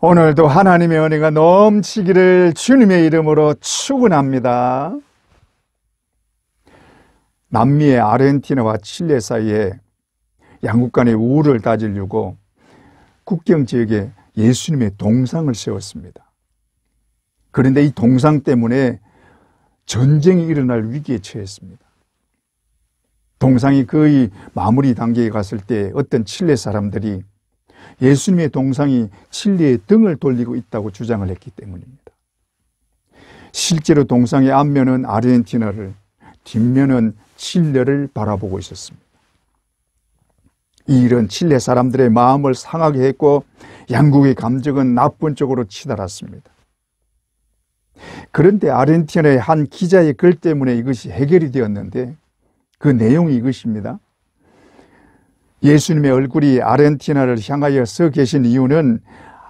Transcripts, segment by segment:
오늘도 하나님의 은혜가 넘치기를 주님의 이름으로 축원합니다. 남미의 아르헨티나와 칠레 사이에 양국 간의 우호를 다지려고 국경 지역에 예수님의 동상을 세웠습니다. 그런데 이 동상 때문에 전쟁이 일어날 위기에 처했습니다. 동상이 거의 마무리 단계에 갔을 때 어떤 칠레 사람들이 예수님의 동상이 칠레의 등을 돌리고 있다고 주장을 했기 때문입니다. 실제로 동상의 앞면은 아르헨티나를, 뒷면은 칠레를 바라보고 있었습니다. 이 일은 칠레 사람들의 마음을 상하게 했고 양국의 감정은 나쁜 쪽으로 치달았습니다. 그런데 아르헨티나의 한 기자의 글 때문에 이것이 해결이 되었는데 그 내용이 이것입니다. 예수님의 얼굴이 아르헨티나를 향하여 서 계신 이유는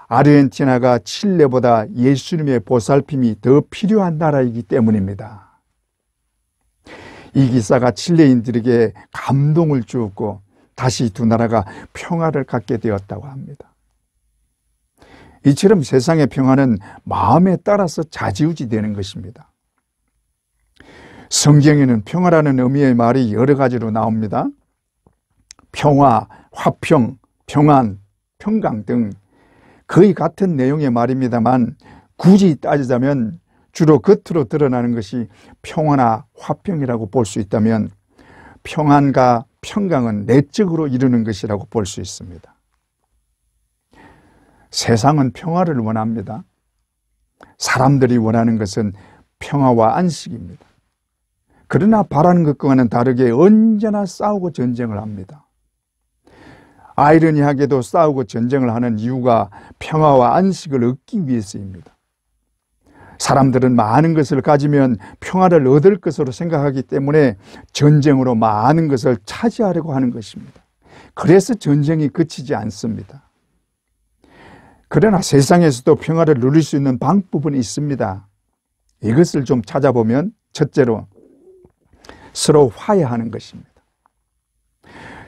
아르헨티나가 칠레보다 예수님의 보살핌이 더 필요한 나라이기 때문입니다. 이 기사가 칠레인들에게 감동을 주었고 다시 두 나라가 평화를 갖게 되었다고 합니다. 이처럼 세상의 평화는 마음에 따라서 좌지우지 되는 것입니다. 성경에는 평화라는 의미의 말이 여러 가지로 나옵니다. 평화, 화평, 평안, 평강 등 거의 같은 내용의 말입니다만 굳이 따지자면 주로 겉으로 드러나는 것이 평화나 화평이라고 볼 수 있다면 평안과 평강은 내적으로 이루는 것이라고 볼 수 있습니다. 세상은 평화를 원합니다. 사람들이 원하는 것은 평화와 안식입니다. 그러나 바라는 것과는 다르게 언제나 싸우고 전쟁을 합니다. 아이러니하게도 싸우고 전쟁을 하는 이유가 평화와 안식을 얻기 위해서입니다. 사람들은 많은 것을 가지면 평화를 얻을 것으로 생각하기 때문에 전쟁으로 많은 것을 차지하려고 하는 것입니다. 그래서 전쟁이 그치지 않습니다. 그러나 세상에서도 평화를 누릴 수 있는 방법은 있습니다. 이것을 좀 찾아보면 첫째로 서로 화해하는 것입니다.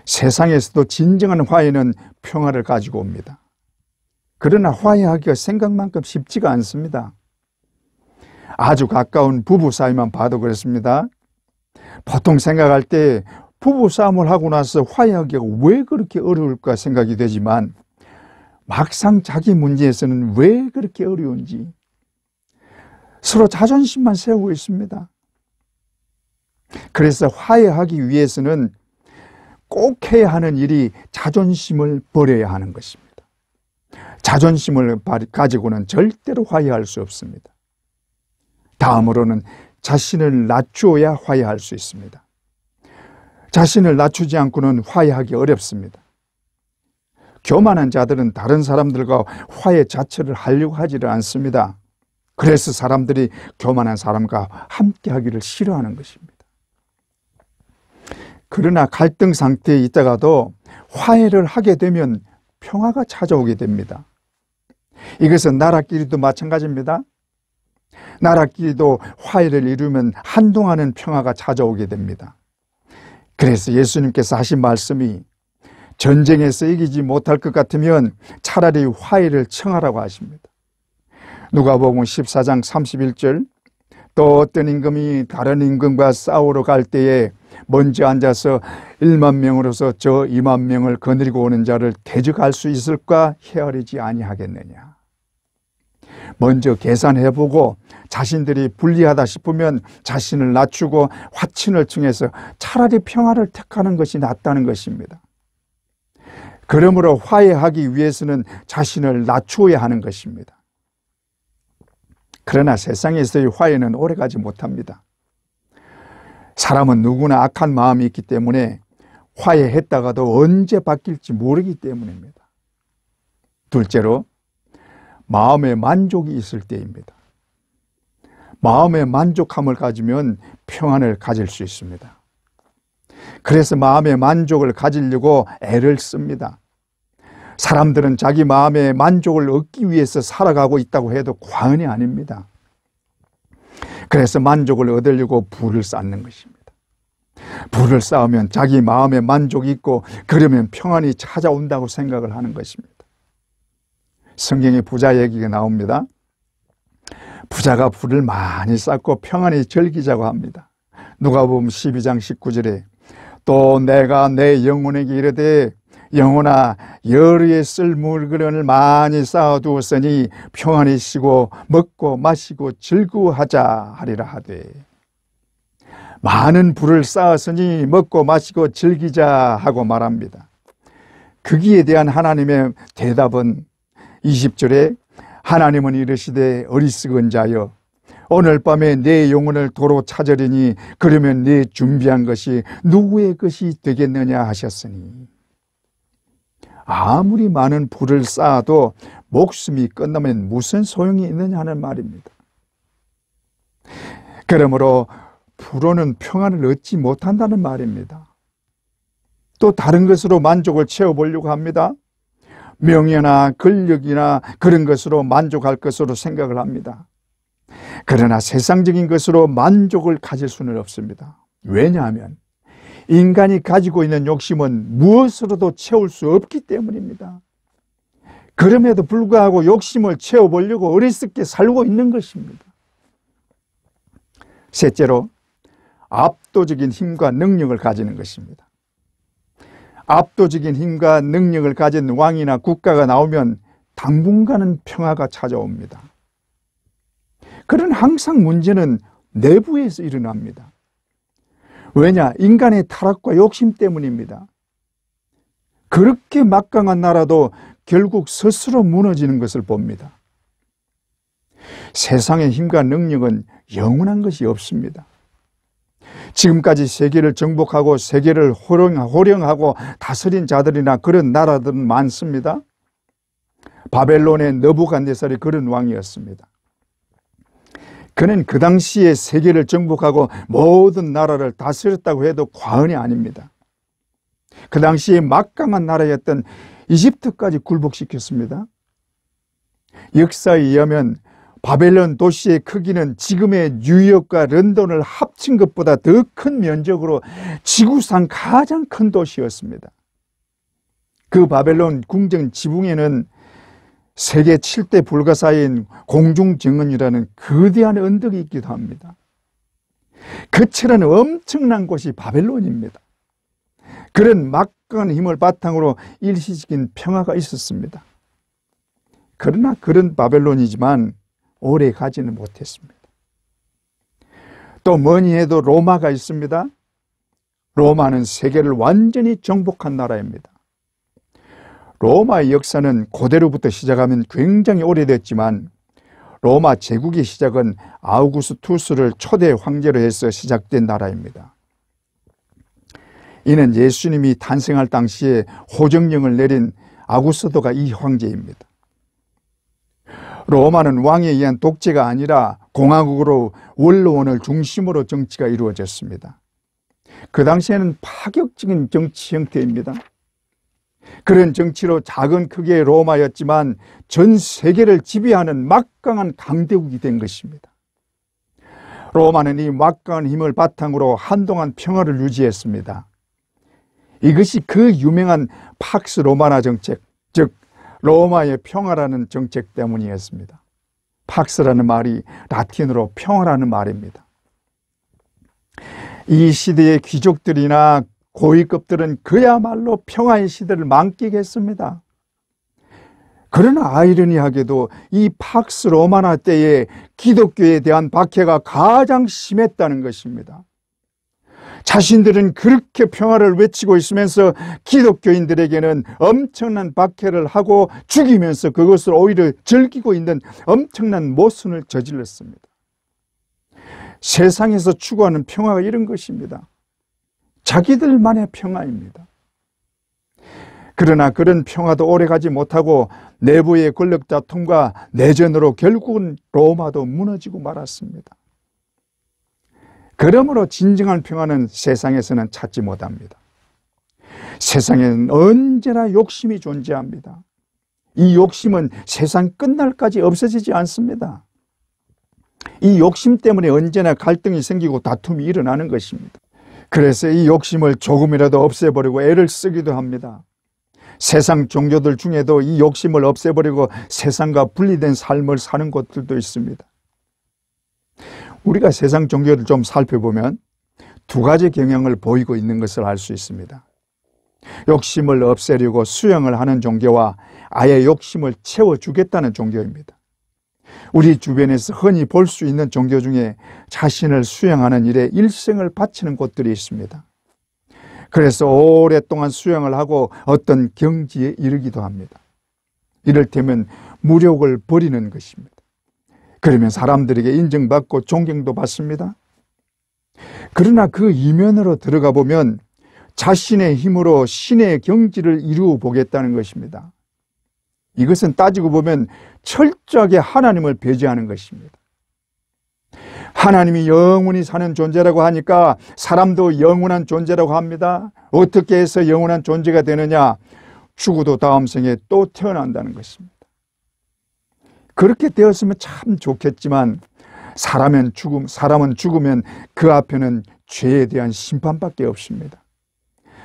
세상에서도 진정한 화해는 평화를 가지고 옵니다. 그러나 화해하기가 생각만큼 쉽지가 않습니다. 아주 가까운 부부 사이만 봐도 그렇습니다. 보통 생각할 때 부부 싸움을 하고 나서 화해하기가 왜 그렇게 어려울까 생각이 되지만 막상 자기 문제에서는 왜 그렇게 어려운지 서로 자존심만 세우고 있습니다. 그래서 화해하기 위해서는 꼭 해야 하는 일이 자존심을 버려야 하는 것입니다. 자존심을 가지고는 절대로 화해할 수 없습니다. 다음으로는 자신을 낮추어야 화해할 수 있습니다. 자신을 낮추지 않고는 화해하기 어렵습니다. 교만한 자들은 다른 사람들과 화해 자체를 하려고 하지를 않습니다. 그래서 사람들이 교만한 사람과 함께 하기를 싫어하는 것입니다. 그러나 갈등 상태에 있다가도 화해를 하게 되면 평화가 찾아오게 됩니다. 이것은 나라끼리도 마찬가지입니다. 나라끼리도 화해를 이루면 한동안은 평화가 찾아오게 됩니다. 그래서 예수님께서 하신 말씀이 전쟁에서 이기지 못할 것 같으면 차라리 화해를 청하라고 하십니다. 누가복음 14장 31절 또 어떤 임금이 다른 임금과 싸우러 갈 때에 먼저 앉아서 1만 명으로서 저 2만 명을 거느리고 오는 자를 대적할 수 있을까 헤아리지 아니하겠느냐. 먼저 계산해보고 자신들이 불리하다 싶으면 자신을 낮추고 화친을 청해서 차라리 평화를 택하는 것이 낫다는 것입니다. 그러므로 화해하기 위해서는 자신을 낮추어야 하는 것입니다. 그러나 세상에서의 화해는 오래가지 못합니다. 사람은 누구나 악한 마음이 있기 때문에 화해했다가도 언제 바뀔지 모르기 때문입니다. 둘째로 마음의 만족이 있을 때입니다. 마음의 만족함을 가지면 평안을 가질 수 있습니다. 그래서 마음의 만족을 가지려고 애를 씁니다. 사람들은 자기 마음의 만족을 얻기 위해서 살아가고 있다고 해도 과언이 아닙니다. 그래서 만족을 얻으려고 불을 쌓는 것입니다. 불을 쌓으면 자기 마음에 만족이 있고 그러면 평안이 찾아온다고 생각을 하는 것입니다. 성경에 부자 얘기가 나옵니다. 부자가 부를 많이 쌓고 평안히 즐기자고 합니다. 누가복음 12장 19절에 또 내가 내 영혼에게 이르되 영혼아 여르에 쓸 물건을 많이 쌓아두었으니 평안히 쉬고 먹고 마시고 즐거워하자 하리라 하되, 많은 부를 쌓았으니 먹고 마시고 즐기자 하고 말합니다. 거기에 대한 하나님의 대답은 20절에 하나님은 이르시되 어리석은 자여 오늘 밤에 내 영혼을 도로 찾으리니 그러면 네 준비한 것이 누구의 것이 되겠느냐 하셨으니, 아무리 많은 부를 쌓아도 목숨이 끝나면 무슨 소용이 있느냐 하는 말입니다. 그러므로 부로는 평안을 얻지 못한다는 말입니다. 또 다른 것으로 만족을 채워보려고 합니다. 명예나 권력이나 그런 것으로 만족할 것으로 생각을 합니다. 그러나 세상적인 것으로 만족을 가질 수는 없습니다. 왜냐하면 인간이 가지고 있는 욕심은 무엇으로도 채울 수 없기 때문입니다. 그럼에도 불구하고 욕심을 채워보려고 어리석게 살고 있는 것입니다. 셋째로, 압도적인 힘과 능력을 가지는 것입니다. 압도적인 힘과 능력을 가진 왕이나 국가가 나오면 당분간은 평화가 찾아옵니다. 그러나 항상 문제는 내부에서 일어납니다. 왜냐? 인간의 타락과 욕심 때문입니다. 그렇게 막강한 나라도 결국 스스로 무너지는 것을 봅니다. 세상의 힘과 능력은 영원한 것이 없습니다. 지금까지 세계를 정복하고 세계를 호령하고 다스린 자들이나 그런 나라들은 많습니다. 바벨론의 느부갓네살이 그런 왕이었습니다. 그는 그 당시에 세계를 정복하고 모든 나라를 다스렸다고 해도 과언이 아닙니다. 그 당시에 막강한 나라였던 이집트까지 굴복시켰습니다. 역사에 의하면 바벨론 도시의 크기는 지금의 뉴욕과 런던을 합친 것보다 더 큰 면적으로 지구상 가장 큰 도시였습니다. 그 바벨론 궁정 지붕에는 세계 7대 불가사의인 공중정원이라는 거대한 언덕이 있기도 합니다. 거칠은 엄청난 곳이 바벨론입니다. 그런 막강한 힘을 바탕으로 일시적인 평화가 있었습니다. 그러나 그런 바벨론이지만 오래 가지는 못했습니다. 또 뭐니 해도 로마가 있습니다. 로마는 세계를 완전히 정복한 나라입니다. 로마의 역사는 고대로부터 시작하면 굉장히 오래됐지만 로마 제국의 시작은 아우구스투스를 초대 황제로 해서 시작된 나라입니다. 이는 예수님이 탄생할 당시에 호정령을 내린 아구스도가 이 황제입니다. 로마는 왕에 의한 독재가 아니라 공화국으로 원로원을 중심으로 정치가 이루어졌습니다. 그 당시에는 파격적인 정치 형태입니다. 그런 정치로 작은 크기의 로마였지만 전 세계를 지배하는 막강한 강대국이 된 것입니다. 로마는 이 막강한 힘을 바탕으로 한동안 평화를 유지했습니다. 이것이 그 유명한 팍스 로마나 정책, 즉 로마의 평화라는 정책 때문이었습니다. 팍스라는 말이 라틴어로 평화라는 말입니다. 이 시대의 귀족들이나 고위급들은 그야말로 평화의 시대를 만끽했습니다. 그러나 아이러니하게도 이 팍스 로마나 때에 기독교에 대한 박해가 가장 심했다는 것입니다. 자신들은 그렇게 평화를 외치고 있으면서 기독교인들에게는 엄청난 박해를 하고 죽이면서 그것을 오히려 즐기고 있는 엄청난 모순을 저질렀습니다. 세상에서 추구하는 평화가 이런 것입니다. 자기들만의 평화입니다. 그러나 그런 평화도 오래가지 못하고 내부의 권력 다툼과 내전으로 결국은 로마도 무너지고 말았습니다. 그러므로 진정한 평화는 세상에서는 찾지 못합니다. 세상에는 언제나 욕심이 존재합니다. 이 욕심은 세상 끝날까지 없어지지 않습니다. 이 욕심 때문에 언제나 갈등이 생기고 다툼이 일어나는 것입니다. 그래서 이 욕심을 조금이라도 없애버리고 애를 쓰기도 합니다. 세상 종교들 중에도 이 욕심을 없애버리고 세상과 분리된 삶을 사는 곳들도 있습니다. 우리가 세상 종교를 좀 살펴보면 두 가지 경향을 보이고 있는 것을 알 수 있습니다. 욕심을 없애려고 수행을 하는 종교와 아예 욕심을 채워주겠다는 종교입니다. 우리 주변에서 흔히 볼 수 있는 종교 중에 자신을 수행하는 일에 일생을 바치는 곳들이 있습니다. 그래서 오랫동안 수행을 하고 어떤 경지에 이르기도 합니다. 이를테면 무력을 버리는 것입니다. 그러면 사람들에게 인정받고 존경도 받습니다. 그러나 그 이면으로 들어가 보면 자신의 힘으로 신의 경지를 이루어 보겠다는 것입니다. 이것은 따지고 보면 철저하게 하나님을 배제하는 것입니다. 하나님이 영원히 사는 존재라고 하니까 사람도 영원한 존재라고 합니다. 어떻게 해서 영원한 존재가 되느냐? 죽어도 다음 생에 또 태어난다는 것입니다. 그렇게 되었으면 참 좋겠지만 사람은 죽으면 그 앞에는 죄에 대한 심판밖에 없습니다.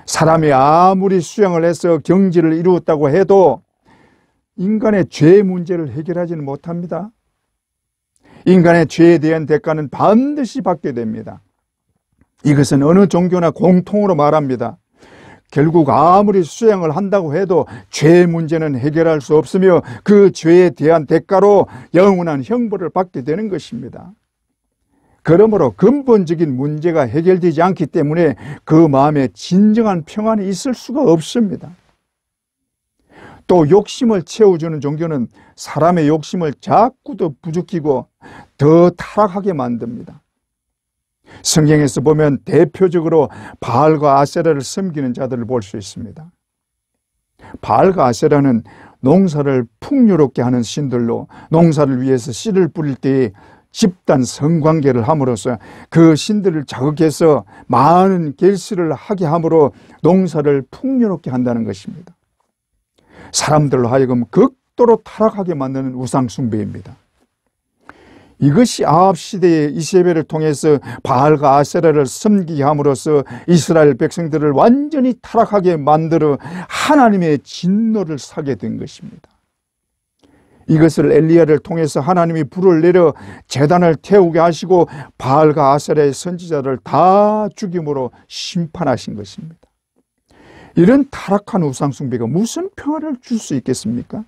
사람이 아무리 수행을 해서 경지를 이루었다고 해도 인간의 죄 문제를 해결하지는 못합니다. 인간의 죄에 대한 대가는 반드시 받게 됩니다. 이것은 어느 종교나 공통으로 말합니다. 결국 아무리 수행을 한다고 해도 죄 문제는 해결할 수 없으며 그 죄에 대한 대가로 영원한 형벌을 받게 되는 것입니다. 그러므로 근본적인 문제가 해결되지 않기 때문에 그 마음에 진정한 평안이 있을 수가 없습니다. 또 욕심을 채워주는 종교는 사람의 욕심을 자꾸 더 부추기고 더 타락하게 만듭니다. 성경에서 보면 대표적으로 바알과 아세라를 섬기는 자들을 볼 수 있습니다. 바알과 아세라는 농사를 풍요롭게 하는 신들로 농사를 위해서 씨를 뿌릴 때에 집단 성관계를 함으로써 그 신들을 자극해서 많은 결실을 하게 함으로 농사를 풍요롭게 한다는 것입니다. 사람들로 하여금 극도로 타락하게 만드는 우상숭배입니다. 이것이 아합 시대의 이세벨을 통해서 바알과 아세라를 섬기게 함으로써 이스라엘 백성들을 완전히 타락하게 만들어 하나님의 진노를 사게 된 것입니다. 이것을 엘리야를 통해서 하나님이 불을 내려 제단을 태우게 하시고 바알과 아세라의 선지자를 다 죽임으로 심판하신 것입니다. 이런 타락한 우상숭배가 무슨 평화를 줄 수 있겠습니까?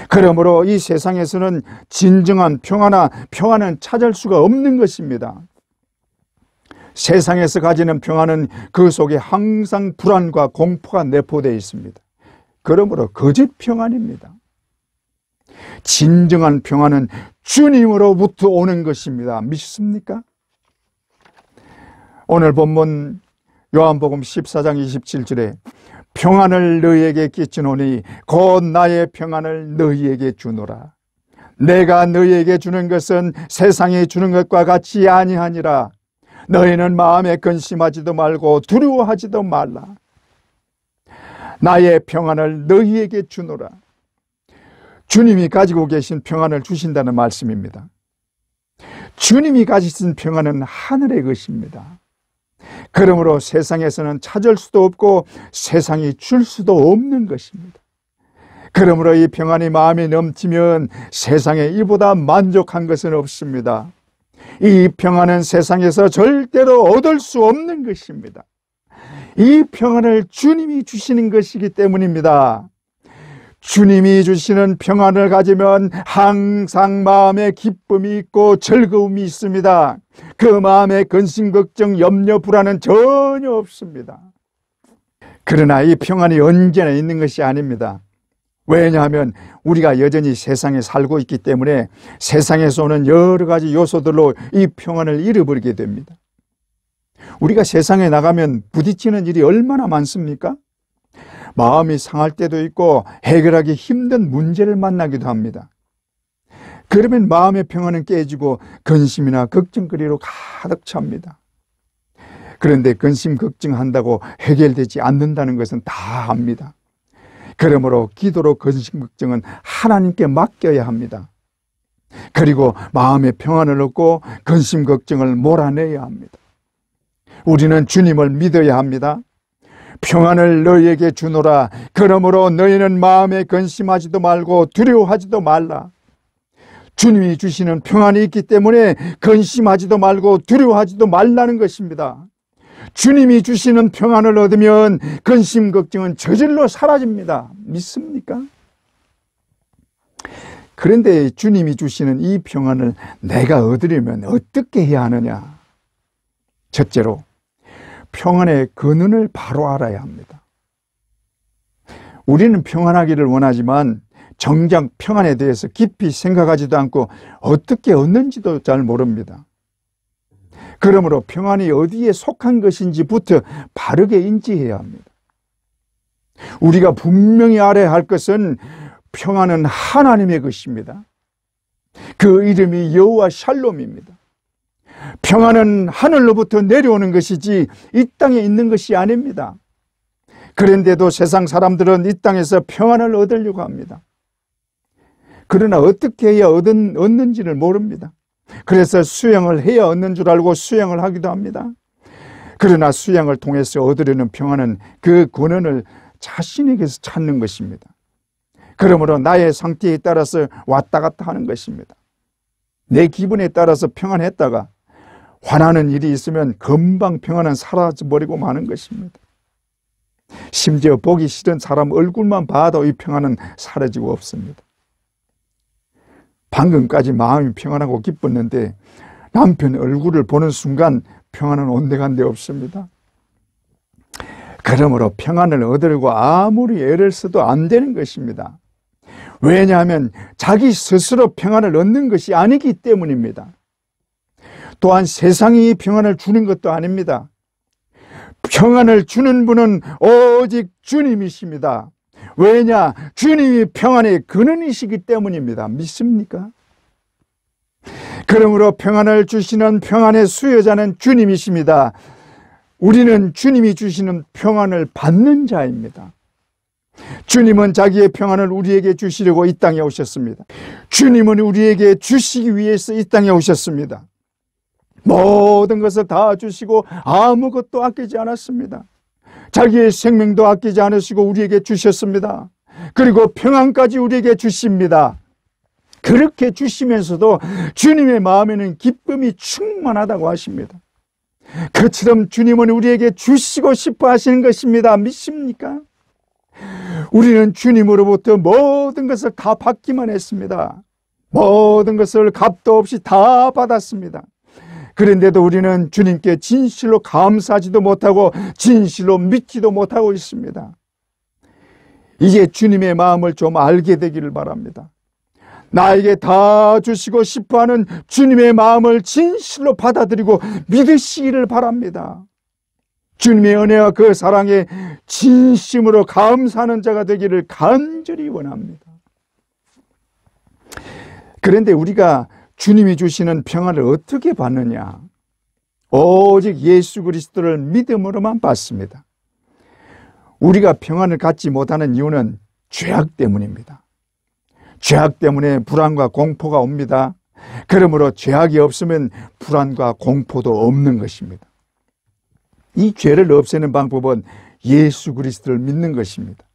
그러므로 이 세상에서는 진정한 평화는 찾을 수가 없는 것입니다. 세상에서 가지는 평화는 그 속에 항상 불안과 공포가 내포되어 있습니다. 그러므로 거짓 평안입니다. 진정한 평화는 주님으로부터 오는 것입니다. 믿습니까? 오늘 본문 요한복음 14장 27절에 평안을 너희에게 끼치노니 곧 나의 평안을 너희에게 주노라. 내가 너희에게 주는 것은 세상에 주는 것과 같이 아니하니라. 너희는 마음에 근심하지도 말고 두려워하지도 말라. 나의 평안을 너희에게 주노라. 주님이 가지고 계신 평안을 주신다는 말씀입니다. 주님이 가지신 평안은 하늘의 것입니다. 그러므로 세상에서는 찾을 수도 없고 세상이 줄 수도 없는 것입니다. 그러므로 이 평안이 마음에 넘치면 세상에 이보다 만족한 것은 없습니다. 이 평안은 세상에서 절대로 얻을 수 없는 것입니다. 이 평안을 주님이 주시는 것이기 때문입니다. 주님이 주시는 평안을 가지면 항상 마음에 기쁨이 있고 즐거움이 있습니다. 그 마음에 근심, 걱정, 염려, 불안은 전혀 없습니다. 그러나 이 평안이 언제나 있는 것이 아닙니다. 왜냐하면 우리가 여전히 세상에 살고 있기 때문에 세상에서 오는 여러 가지 요소들로 이 평안을 잃어버리게 됩니다. 우리가 세상에 나가면 부딪히는 일이 얼마나 많습니까? 마음이 상할 때도 있고 해결하기 힘든 문제를 만나기도 합니다. 그러면 마음의 평안은 깨지고 근심이나 걱정거리로 가득 찹니다. 그런데 근심, 걱정한다고 해결되지 않는다는 것은 다 압니다. 그러므로 기도로 근심, 걱정은 하나님께 맡겨야 합니다. 그리고 마음의 평안을 얻고 근심, 걱정을 몰아내야 합니다. 우리는 주님을 믿어야 합니다. 평안을 너희에게 주노라. 그러므로 너희는 마음에 근심하지도 말고 두려워하지도 말라. 주님이 주시는 평안이 있기 때문에 근심하지도 말고 두려워하지도 말라는 것입니다. 주님이 주시는 평안을 얻으면 근심 걱정은 저절로 사라집니다. 믿습니까? 그런데 주님이 주시는 이 평안을 내가 얻으려면 어떻게 해야 하느냐? 첫째로 평안의 근원을 바로 알아야 합니다. 우리는 평안하기를 원하지만 정작 평안에 대해서 깊이 생각하지도 않고 어떻게 얻는지도 잘 모릅니다. 그러므로 평안이 어디에 속한 것인지부터 바르게 인지해야 합니다. 우리가 분명히 알아야 할 것은 평안은 하나님의 것입니다. 그 이름이 여호와 샬롬입니다. 평안은 하늘로부터 내려오는 것이지 이 땅에 있는 것이 아닙니다. 그런데도 세상 사람들은 이 땅에서 평안을 얻으려고 합니다. 그러나 어떻게 해야 얻는지를 모릅니다. 그래서 수행을 해야 얻는 줄 알고 수행을 하기도 합니다. 그러나 수행을 통해서 얻으려는 평안은 그 근원을 자신에게서 찾는 것입니다. 그러므로 나의 상태에 따라서 왔다 갔다 하는 것입니다. 내 기분에 따라서 평안했다가 화나는 일이 있으면 금방 평안은 사라져버리고 마는 것입니다. 심지어 보기 싫은 사람 얼굴만 봐도 이 평안은 사라지고 없습니다. 방금까지 마음이 평안하고 기뻤는데 남편 얼굴을 보는 순간 평안은 온데간데 없습니다. 그러므로 평안을 얻으려고 아무리 애를 써도 안 되는 것입니다. 왜냐하면 자기 스스로 평안을 얻는 것이 아니기 때문입니다. 또한 세상이 평안을 주는 것도 아닙니다. 평안을 주는 분은 오직 주님이십니다. 왜냐? 주님이 평안의 근원이시기 때문입니다. 믿습니까? 그러므로 평안을 주시는 평안의 수여자는 주님이십니다. 우리는 주님이 주시는 평안을 받는 자입니다. 주님은 자기의 평안을 우리에게 주시려고 이 땅에 오셨습니다. 주님은 우리에게 주시기 위해서 이 땅에 오셨습니다. 모든 것을 다 주시고 아무것도 아끼지 않았습니다. 자기의 생명도 아끼지 않으시고 우리에게 주셨습니다. 그리고 평안까지 우리에게 주십니다. 그렇게 주시면서도 주님의 마음에는 기쁨이 충만하다고 하십니다. 그처럼 주님은 우리에게 주시고 싶어 하시는 것입니다. 믿습니까? 우리는 주님으로부터 모든 것을 다 받기만 했습니다. 모든 것을 값도 없이 다 받았습니다. 그런데도 우리는 주님께 진실로 감사하지도 못하고 진실로 믿지도 못하고 있습니다. 이제 주님의 마음을 좀 알게 되기를 바랍니다. 나에게 다 주시고 싶어하는 주님의 마음을 진실로 받아들이고 믿으시기를 바랍니다. 주님의 은혜와 그 사랑에 진심으로 감사하는 자가 되기를 간절히 원합니다. 그런데 우리가 주님이 주시는 평안을 어떻게 받느냐? 오직 예수 그리스도를 믿음으로만 받습니다. 우리가 평안을 갖지 못하는 이유는 죄악 때문입니다. 죄악 때문에 불안과 공포가 옵니다. 그러므로 죄악이 없으면 불안과 공포도 없는 것입니다. 이 죄를 없애는 방법은 예수 그리스도를 믿는 것입니다.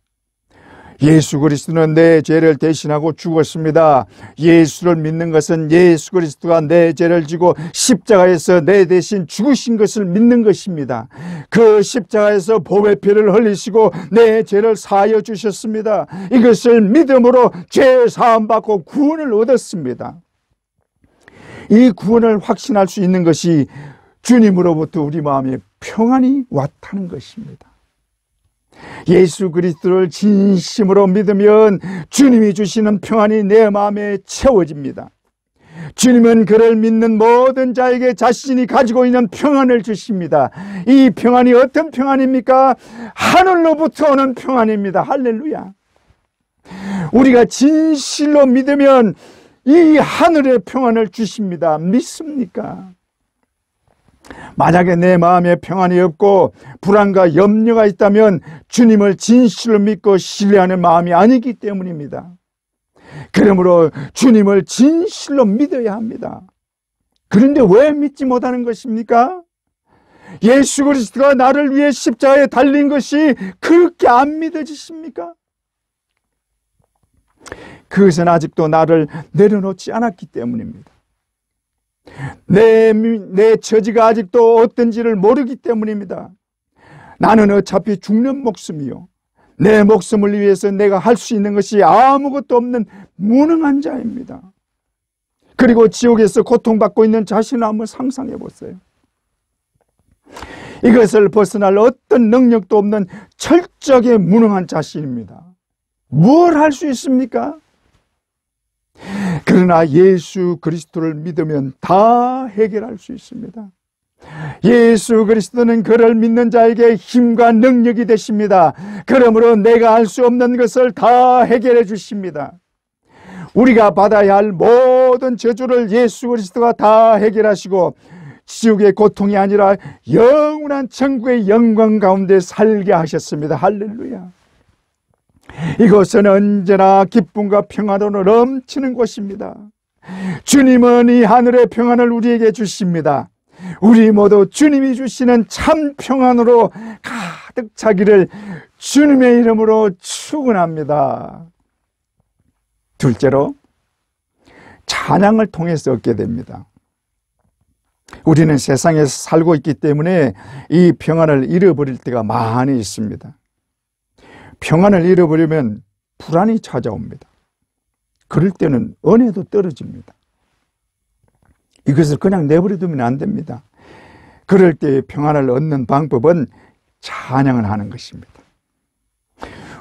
예수 그리스도는 내 죄를 대신하고 죽었습니다. 예수를 믿는 것은 예수 그리스도가 내 죄를 지고 십자가에서 내 대신 죽으신 것을 믿는 것입니다. 그 십자가에서 보배 피를 흘리시고 내 죄를 사하여 주셨습니다. 이것을 믿음으로 죄 사함 받고 구원을 얻었습니다. 이 구원을 확신할 수 있는 것이 주님으로부터 우리 마음에 평안이 왔다는 것입니다. 예수 그리스도를 진심으로 믿으면 주님이 주시는 평안이 내 마음에 채워집니다. 주님은 그를 믿는 모든 자에게 자신이 가지고 있는 평안을 주십니다. 이 평안이 어떤 평안입니까? 하늘로부터 오는 평안입니다. 할렐루야. 우리가 진실로 믿으면 이 하늘의 평안을 주십니다. 믿습니까? 만약에 내 마음에 평안이 없고 불안과 염려가 있다면 주님을 진실로 믿고 신뢰하는 마음이 아니기 때문입니다. 그러므로 주님을 진실로 믿어야 합니다. 그런데 왜 믿지 못하는 것입니까? 예수 그리스도가 나를 위해 십자가에 달린 것이 그렇게 안 믿어지십니까? 그것은 아직도 나를 내려놓지 않았기 때문입니다. 내 처지가 아직도 어떤지를 모르기 때문입니다. 나는 어차피 죽는 목숨이요, 내 목숨을 위해서 내가 할 수 있는 것이 아무것도 없는 무능한 자입니다. 그리고 지옥에서 고통받고 있는 자신을 한번 상상해 보세요. 이것을 벗어날 어떤 능력도 없는 철저하게 무능한 자신입니다. 뭘 할 수 있습니까? 그러나 예수 그리스도를 믿으면 다 해결할 수 있습니다. 예수 그리스도는 그를 믿는 자에게 힘과 능력이 되십니다. 그러므로 내가 할 수 없는 것을 다 해결해 주십니다. 우리가 받아야 할 모든 저주를 예수 그리스도가 다 해결하시고 지옥의 고통이 아니라 영원한 천국의 영광 가운데 살게 하셨습니다. 할렐루야. 이곳은 언제나 기쁨과 평안으로 넘치는 곳입니다. 주님은 이 하늘의 평안을 우리에게 주십니다. 우리 모두 주님이 주시는 참 평안으로 가득 차기를 주님의 이름으로 축원합니다. 둘째로, 찬양을 통해서 얻게 됩니다. 우리는 세상에서 살고 있기 때문에 이 평안을 잃어버릴 때가 많이 있습니다. 평안을 잃어버리면 불안이 찾아옵니다. 그럴 때는 은혜도 떨어집니다. 이것을 그냥 내버려두면 안 됩니다. 그럴 때 평안을 얻는 방법은 찬양을 하는 것입니다.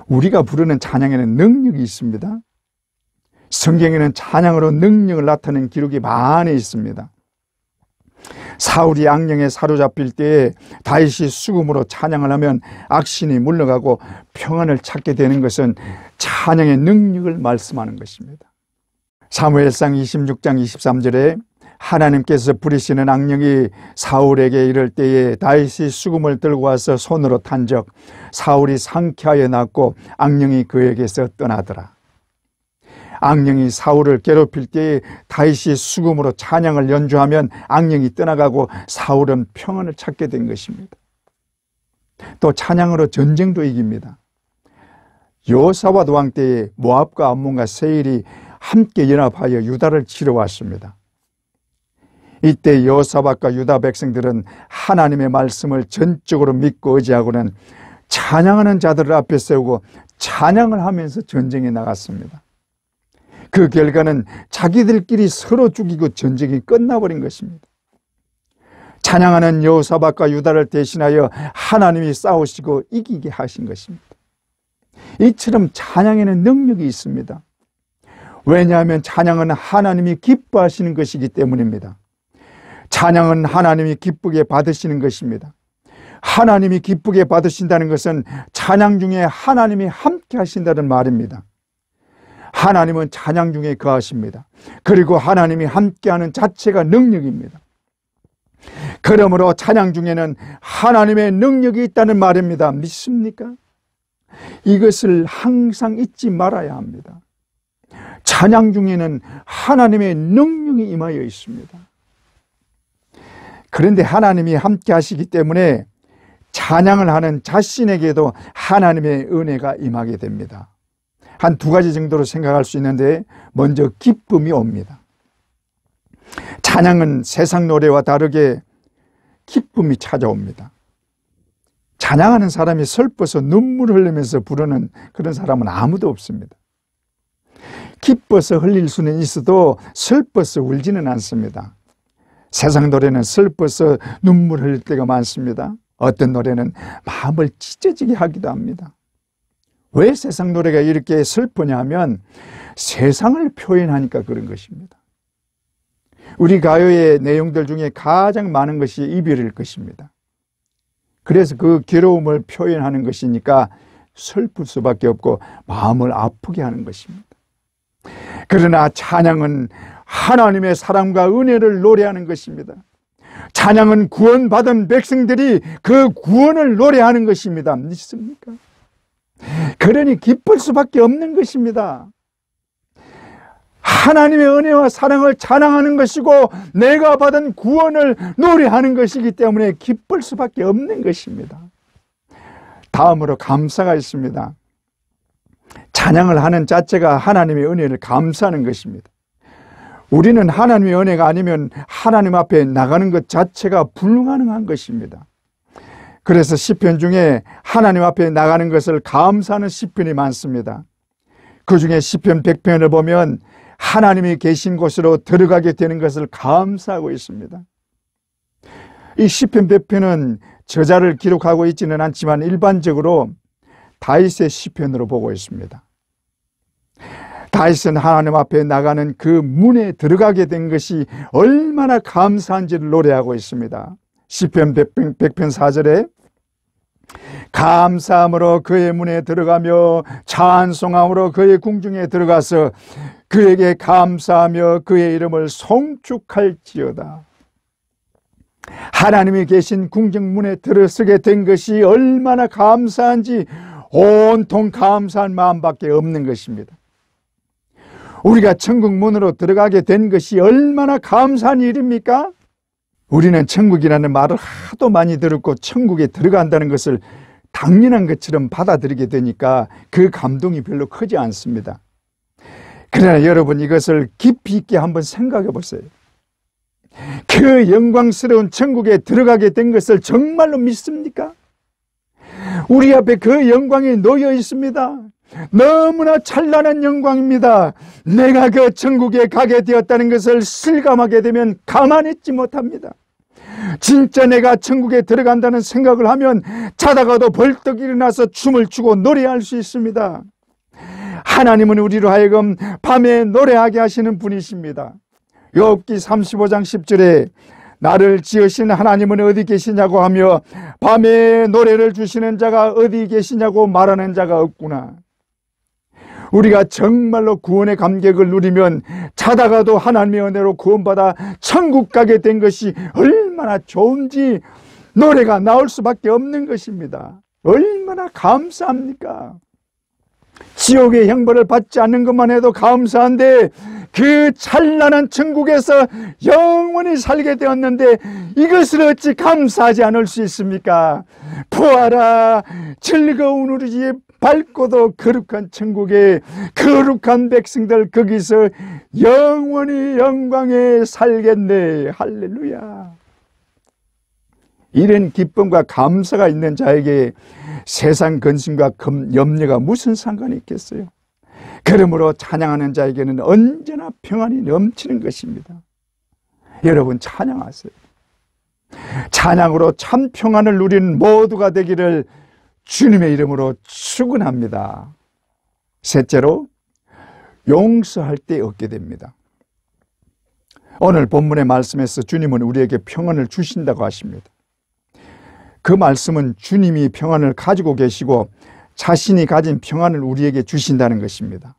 우리가 부르는 찬양에는 능력이 있습니다. 성경에는 찬양으로 능력을 나타낸 기록이 많이 있습니다. 사울이 악령에 사로잡힐 때에 다윗이 수금으로 찬양을 하면 악신이 물러가고 평안을 찾게 되는 것은 찬양의 능력을 말씀하는 것입니다. 사무엘상 26장 23절에 하나님께서 부리시는 악령이 사울에게 이를 때에 다윗이 수금을 들고 와서 손으로 탄적 사울이 상쾌하여 낫고 악령이 그에게서 떠나더라. 악령이 사울을 괴롭힐 때에 다윗이 수금으로 찬양을 연주하면 악령이 떠나가고 사울은 평안을 찾게 된 것입니다. 또 찬양으로 전쟁도 이깁니다. 여호사밧 왕 때에 모압과 암몬과 세일이 함께 연합하여 유다를 치러 왔습니다. 이때 여호사밧과 유다 백성들은 하나님의 말씀을 전적으로 믿고 의지하고는 찬양하는 자들을 앞에 세우고 찬양을 하면서 전쟁에 나갔습니다. 그 결과는 자기들끼리 서로 죽이고 전쟁이 끝나버린 것입니다. 찬양하는 여호사밧과 유다를 대신하여 하나님이 싸우시고 이기게 하신 것입니다. 이처럼 찬양에는 능력이 있습니다. 왜냐하면 찬양은 하나님이 기뻐하시는 것이기 때문입니다. 찬양은 하나님이 기쁘게 받으시는 것입니다. 하나님이 기쁘게 받으신다는 것은 찬양 중에 하나님이 함께 하신다는 말입니다. 하나님은 찬양 중에 거하십니다. 그리고 하나님이 함께하는 자체가 능력입니다. 그러므로 찬양 중에는 하나님의 능력이 있다는 말입니다. 믿습니까? 이것을 항상 잊지 말아야 합니다. 찬양 중에는 하나님의 능력이 임하여 있습니다. 그런데 하나님이 함께 하시기 때문에 찬양을 하는 자신에게도 하나님의 은혜가 임하게 됩니다. 한 두 가지 정도로 생각할 수 있는데, 먼저 기쁨이 옵니다. 찬양은 세상 노래와 다르게 기쁨이 찾아옵니다. 찬양하는 사람이 슬퍼서 눈물을 흘리면서 부르는 그런 사람은 아무도 없습니다. 기뻐서 흘릴 수는 있어도 슬퍼서 울지는 않습니다. 세상 노래는 슬퍼서 눈물 흘릴 때가 많습니다. 어떤 노래는 마음을 찢어지게 하기도 합니다. 왜 세상 노래가 이렇게 슬프냐 하면 세상을 표현하니까 그런 것입니다. 우리 가요의 내용들 중에 가장 많은 것이 이별일 것입니다. 그래서 그 괴로움을 표현하는 것이니까 슬플 수밖에 없고 마음을 아프게 하는 것입니다. 그러나 찬양은 하나님의 사랑과 은혜를 노래하는 것입니다. 찬양은 구원받은 백성들이 그 구원을 노래하는 것입니다. 믿습니까? 그러니 기쁠 수밖에 없는 것입니다. 하나님의 은혜와 사랑을 찬양하는 것이고 내가 받은 구원을 노래하는 것이기 때문에 기쁠 수밖에 없는 것입니다. 다음으로 감사가 있습니다. 찬양을 하는 자체가 하나님의 은혜를 감사하는 것입니다. 우리는 하나님의 은혜가 아니면 하나님 앞에 나가는 것 자체가 불가능한 것입니다. 그래서 시편 중에 하나님 앞에 나가는 것을 감사하는 시편이 많습니다. 그 중에 시편 100편을 보면 하나님이 계신 곳으로 들어가게 되는 것을 감사하고 있습니다. 이 시편 100편은 저자를 기록하고 있지는 않지만 일반적으로 다윗의 시편으로 보고 있습니다. 다윗은 하나님 앞에 나가는 그 문에 들어가게 된 것이 얼마나 감사한지를 노래하고 있습니다. 시편 100편 4절에 감사함으로 그의 문에 들어가며 찬송함으로 그의 궁중에 들어가서 그에게 감사하며 그의 이름을 송축할지어다. 하나님이 계신 궁정문에 들어서게 된 것이 얼마나 감사한지 온통 감사한 마음밖에 없는 것입니다. 우리가 천국 문으로 들어가게 된 것이 얼마나 감사한 일입니까? 우리는 천국이라는 말을 하도 많이 들었고 천국에 들어간다는 것을 당연한 것처럼 받아들이게 되니까 그 감동이 별로 크지 않습니다. 그러나 여러분, 이것을 깊이 있게 한번 생각해 보세요. 그 영광스러운 천국에 들어가게 된 것을 정말로 믿습니까? 우리 앞에 그 영광이 놓여 있습니다. 너무나 찬란한 영광입니다. 내가 그 천국에 가게 되었다는 것을 실감하게 되면 가만히 있지 못합니다. 진짜 내가 천국에 들어간다는 생각을 하면 자다가도 벌떡 일어나서 춤을 추고 노래할 수 있습니다. 하나님은 우리로 하여금 밤에 노래하게 하시는 분이십니다. 욥기 35장 10절에 나를 지으신 하나님은 어디 계시냐고 하며 밤에 노래를 주시는 자가 어디 계시냐고 말하는 자가 없구나. 우리가 정말로 구원의 감격을 누리면 자다가도 하나님의 은혜로 구원받아 천국 가게 된 것이 얼마나 좋은지 노래가 나올 수밖에 없는 것입니다. 얼마나 감사합니까? 지옥의 형벌을 받지 않는 것만 해도 감사한데 그 찬란한 천국에서 영원히 살게 되었는데 이것을 어찌 감사하지 않을 수 있습니까? 보아라, 즐거운 우리 집 밝고도 거룩한 천국에 거룩한 백성들 거기서 영원히 영광에 살겠네. 할렐루야. 이런 기쁨과 감사가 있는 자에게 세상 근심과 염려가 무슨 상관이 있겠어요? 그러므로 찬양하는 자에게는 언제나 평안이 넘치는 것입니다. 여러분, 찬양하세요. 찬양으로 참 평안을 누리는 모두가 되기를 주님의 이름으로 축원합니다. 셋째로, 용서할 때 얻게 됩니다. 오늘 본문의 말씀에서 주님은 우리에게 평안을 주신다고 하십니다. 그 말씀은 주님이 평안을 가지고 계시고 자신이 가진 평안을 우리에게 주신다는 것입니다.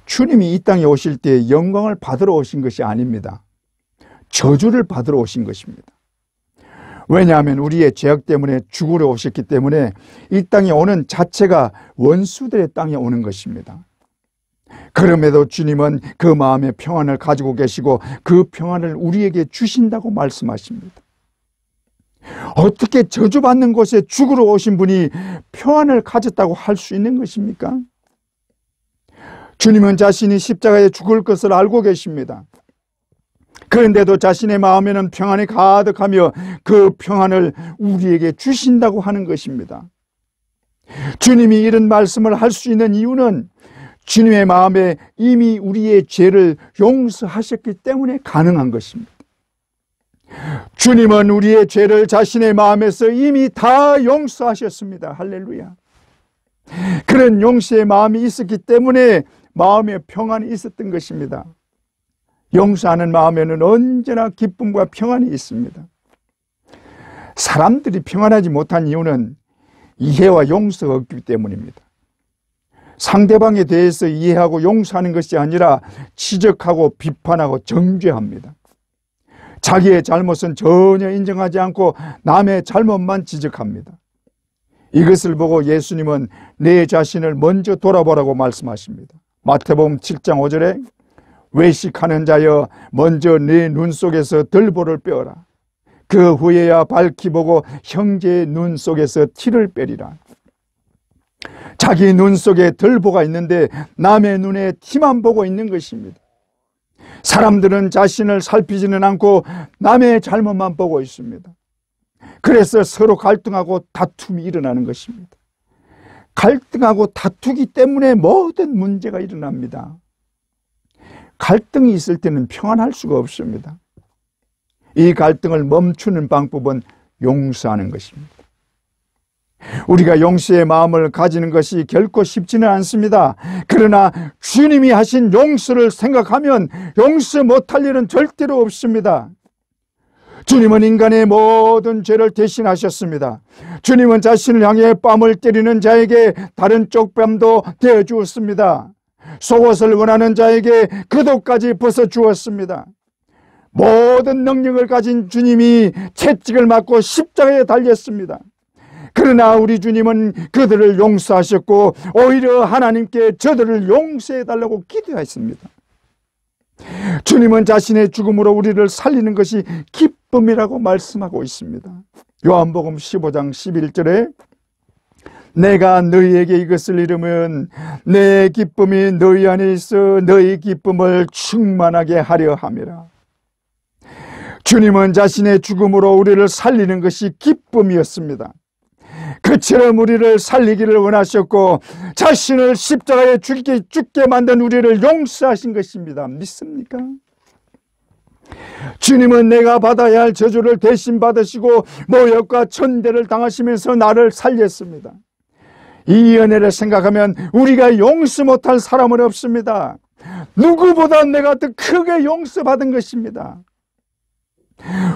주님이 이 땅에 오실 때 영광을 받으러 오신 것이 아닙니다. 저주를 받으러 오신 것입니다. 왜냐하면 우리의 죄악 때문에 죽으러 오셨기 때문에 이 땅에 오는 자체가 원수들의 땅에 오는 것입니다. 그럼에도 주님은 그 마음의 평안을 가지고 계시고 그 평안을 우리에게 주신다고 말씀하십니다. 어떻게 저주받는 곳에 죽으러 오신 분이 평안을 가졌다고 할 수 있는 것입니까? 주님은 자신이 십자가에 죽을 것을 알고 계십니다. 그런데도 자신의 마음에는 평안이 가득하며 그 평안을 우리에게 주신다고 하는 것입니다. 주님이 이런 말씀을 할 수 있는 이유는 주님의 마음에 이미 우리의 죄를 용서하셨기 때문에 가능한 것입니다. 주님은 우리의 죄를 자신의 마음에서 이미 다 용서하셨습니다. 할렐루야. 그런 용서의 마음이 있었기 때문에 마음에 평안이 있었던 것입니다. 용서하는 마음에는 언제나 기쁨과 평안이 있습니다. 사람들이 평안하지 못한 이유는 이해와 용서가 없기 때문입니다. 상대방에 대해서 이해하고 용서하는 것이 아니라 지적하고 비판하고 정죄합니다. 자기의 잘못은 전혀 인정하지 않고 남의 잘못만 지적합니다. 이것을 보고 예수님은 내 자신을 먼저 돌아보라고 말씀하십니다. 마태복음 7장 5절에 외식하는 자여 먼저 네 눈 속에서 들보를 빼어라. 그 후에야 밝히 보고 형제의 눈 속에서 티를 빼리라. 자기 눈 속에 들보가 있는데 남의 눈에 티만 보고 있는 것입니다. 사람들은 자신을 살피지는 않고 남의 잘못만 보고 있습니다. 그래서 서로 갈등하고 다툼이 일어나는 것입니다. 갈등하고 다투기 때문에 모든 문제가 일어납니다. 갈등이 있을 때는 평안할 수가 없습니다. 이 갈등을 멈추는 방법은 용서하는 것입니다. 우리가 용서의 마음을 가지는 것이 결코 쉽지는 않습니다. 그러나 주님이 하신 용서를 생각하면 용서 못할 일은 절대로 없습니다. 주님은 인간의 모든 죄를 대신하셨습니다. 주님은 자신을 향해 뺨을 때리는 자에게 다른 쪽 뺨도 대어 주었습니다. 속옷을 원하는 자에게 겉옷까지 벗어 주었습니다. 모든 능력을 가진 주님이 채찍을 맞고 십자가에 달렸습니다. 그러나 우리 주님은 그들을 용서하셨고 오히려 하나님께 저들을 용서해 달라고 기도했습니다. 주님은 자신의 죽음으로 우리를 살리는 것이 기쁨이라고 말씀하고 있습니다. 요한복음 15장 11절에 내가 너희에게 이것을 이루면 내 기쁨이 너희 안에 있어 너희 기쁨을 충만하게 하려 함이라. 주님은 자신의 죽음으로 우리를 살리는 것이 기쁨이었습니다. 그처럼 우리를 살리기를 원하셨고 자신을 십자가에 죽게 만든 우리를 용서하신 것입니다. 믿습니까? 주님은 내가 받아야 할 저주를 대신 받으시고 모욕과 천대를 당하시면서 나를 살렸습니다. 이 은혜를 생각하면 우리가 용서 못할 사람은 없습니다. 누구보다 내가 더 크게 용서받은 것입니다.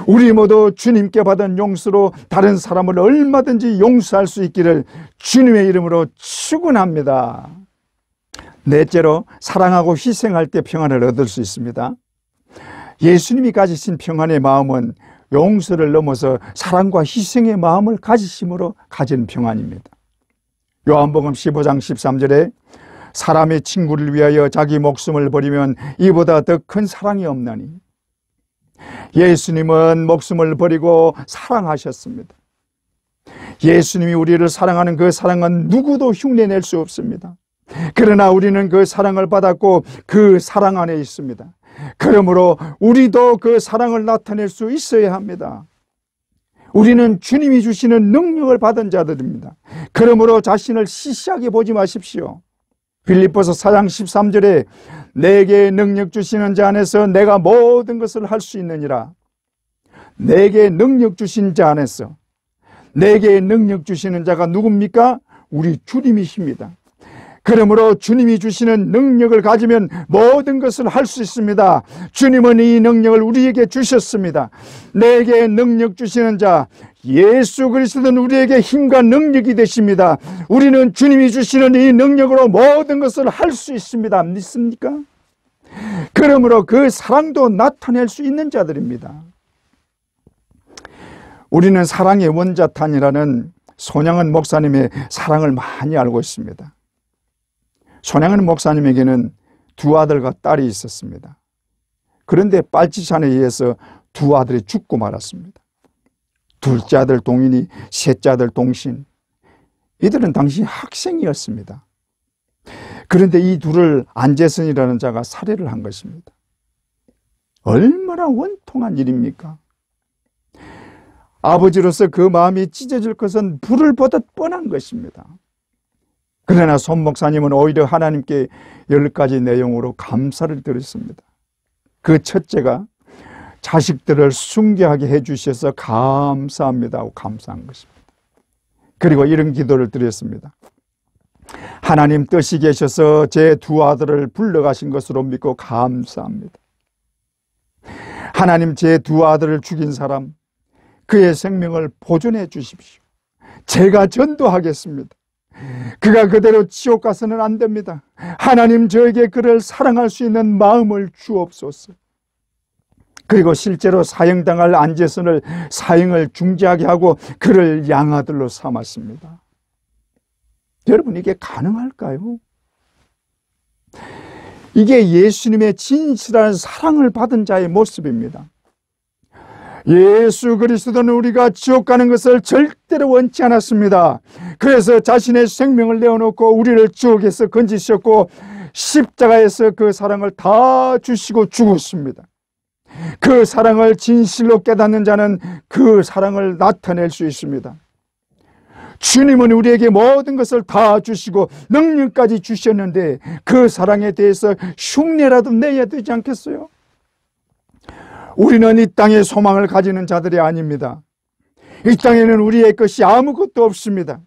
우리 모두 주님께 받은 용서로 다른 사람을 얼마든지 용서할 수 있기를 주님의 이름으로 축원합니다. 넷째로, 사랑하고 희생할 때 평안을 얻을 수 있습니다. 예수님이 가지신 평안의 마음은 용서를 넘어서 사랑과 희생의 마음을 가지심으로 가진 평안입니다. 요한복음 15장 13절에 사람의 친구를 위하여 자기 목숨을 버리면 이보다 더 큰 사랑이 없나니. 예수님은 목숨을 버리고 사랑하셨습니다. 예수님이 우리를 사랑하는 그 사랑은 누구도 흉내낼 수 없습니다. 그러나 우리는 그 사랑을 받았고 그 사랑 안에 있습니다. 그러므로 우리도 그 사랑을 나타낼 수 있어야 합니다. 우리는 주님이 주시는 능력을 받은 자들입니다. 그러므로 자신을 시시하게 보지 마십시오. 빌립보서 4장 13절에 내게 능력 주시는 자 안에서 내가 모든 것을 할 수 있느니라. 내게 능력 주신 자 안에서, 내게 능력 주시는 자가 누굽니까? 우리 주님이십니다. 그러므로 주님이 주시는 능력을 가지면 모든 것을 할 수 있습니다. 주님은 이 능력을 우리에게 주셨습니다. 내게 능력 주시는 자 예수 그리스도는 우리에게 힘과 능력이 되십니다. 우리는 주님이 주시는 이 능력으로 모든 것을 할 수 있습니다. 믿습니까? 그러므로 그 사랑도 나타낼 수 있는 자들입니다. 우리는 사랑의 원자탄이라는 손양은 목사님의 사랑을 많이 알고 있습니다. 손양은 목사님에게는 두 아들과 딸이 있었습니다. 그런데 빨치산에 의해서 두 아들이 죽고 말았습니다. 둘째 아들 동인이, 셋째 아들 동신. 이들은 당시 학생이었습니다. 그런데 이 둘을 안재선이라는 자가 살해를 한 것입니다. 얼마나 원통한 일입니까? 아버지로서 그 마음이 찢어질 것은 불을 보듯 뻔한 것입니다. 그러나 손 목사님은 오히려 하나님께 10가지 내용으로 감사를 드렸습니다. 그 첫째가 자식들을 순교하게 해주셔서 감사합니다 하고 감사한 것입니다. 그리고 이런 기도를 드렸습니다. 하나님 뜻이 계셔서 제 두 아들을 불러가신 것으로 믿고 감사합니다. 하나님 제 두 아들을 죽인 사람, 그의 생명을 보존해 주십시오. 제가 전도하겠습니다. 그가 그대로 지옥 가서는 안 됩니다. 하나님 저에게 그를 사랑할 수 있는 마음을 주옵소서. 그리고 실제로 사형당할 안재선을 사형을 중지하게 하고 그를 양아들로 삼았습니다. 여러분, 이게 가능할까요? 이게 예수님의 진실한 사랑을 받은 자의 모습입니다. 예수 그리스도는 우리가 지옥 가는 것을 절대로 원치 않았습니다. 그래서 자신의 생명을 내어놓고 우리를 지옥에서 건지셨고 십자가에서 그 사랑을 다 주시고 죽었습니다. 그 사랑을 진실로 깨닫는 자는 그 사랑을 나타낼 수 있습니다. 주님은 우리에게 모든 것을 다 주시고 능력까지 주셨는데 그 사랑에 대해서 흉내라도 내야 되지 않겠어요? 우리는 이 땅에 소망을 가지는 자들이 아닙니다. 이 땅에는 우리의 것이 아무것도 없습니다.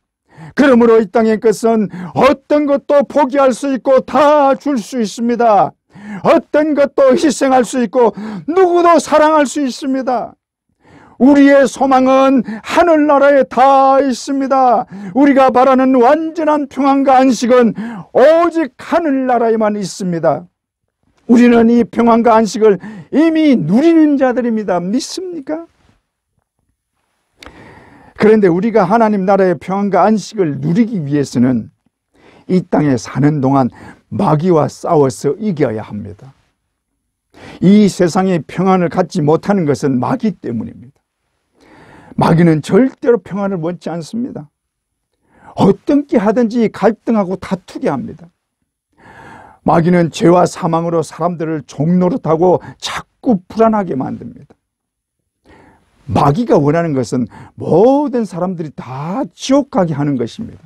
그러므로 이 땅의 것은 어떤 것도 포기할 수 있고 다 줄 수 있습니다. 어떤 것도 희생할 수 있고 누구도 사랑할 수 있습니다. 우리의 소망은 하늘나라에 다 있습니다. 우리가 바라는 완전한 평안과 안식은 오직 하늘나라에만 있습니다. 우리는 이 평안과 안식을 이미 누리는 자들입니다. 믿습니까? 그런데 우리가 하나님 나라의 평안과 안식을 누리기 위해서는 이 땅에 사는 동안 마귀와 싸워서 이겨야 합니다. 이 세상에 평안을 갖지 못하는 것은 마귀 때문입니다. 마귀는 절대로 평안을 원치 않습니다. 어떻게 하든지 갈등하고 다투게 합니다. 마귀는 죄와 사망으로 사람들을 종노릇하고 자꾸 불안하게 만듭니다. 마귀가 원하는 것은 모든 사람들이 다 지옥 가게 하는 것입니다.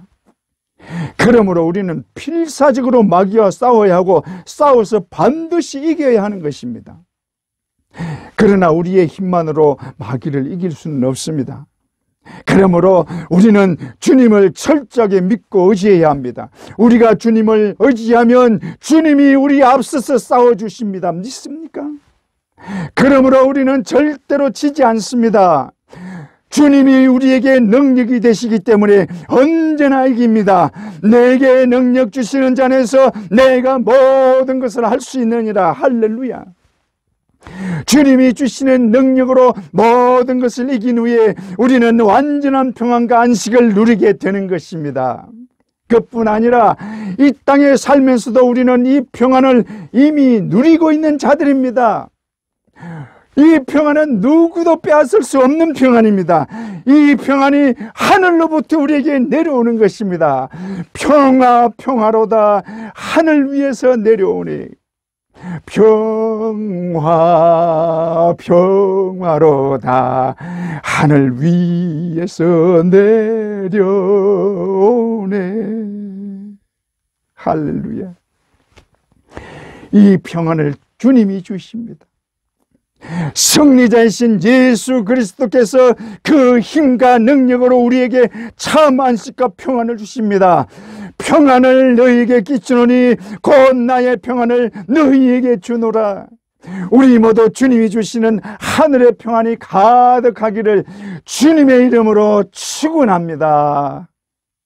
그러므로 우리는 필사적으로 마귀와 싸워야 하고 싸워서 반드시 이겨야 하는 것입니다. 그러나 우리의 힘만으로 마귀를 이길 수는 없습니다. 그러므로 우리는 주님을 철저하게 믿고 의지해야 합니다. 우리가 주님을 의지하면 주님이 우리 앞서서 싸워주십니다. 믿습니까? 그러므로 우리는 절대로 지지 않습니다. 주님이 우리에게 능력이 되시기 때문에 언제나 이깁니다. 내게 능력 주시는 자 안에서 내가 모든 것을 할 수 있느니라. 할렐루야. 주님이 주시는 능력으로 모든 것을 이긴 후에 우리는 완전한 평안과 안식을 누리게 되는 것입니다. 그뿐 아니라 이 땅에 살면서도 우리는 이 평안을 이미 누리고 있는 자들입니다. 이 평안은 누구도 빼앗을 수 없는 평안입니다. 이 평안이 하늘로부터 우리에게 내려오는 것입니다. 평화 평화로다 하늘 위에서 내려오니 평화 평화로다 하늘 위에서 내려오네. 할렐루야. 이 평안을 주님이 주십니다. 승리자이신 예수 그리스도께서 그 힘과 능력으로 우리에게 참 안식과 평안을 주십니다. 평안을 너희에게 끼치노니 곧 나의 평안을 너희에게 주노라. 우리 모두 주님이 주시는 하늘의 평안이 가득하기를 주님의 이름으로 축원합니다.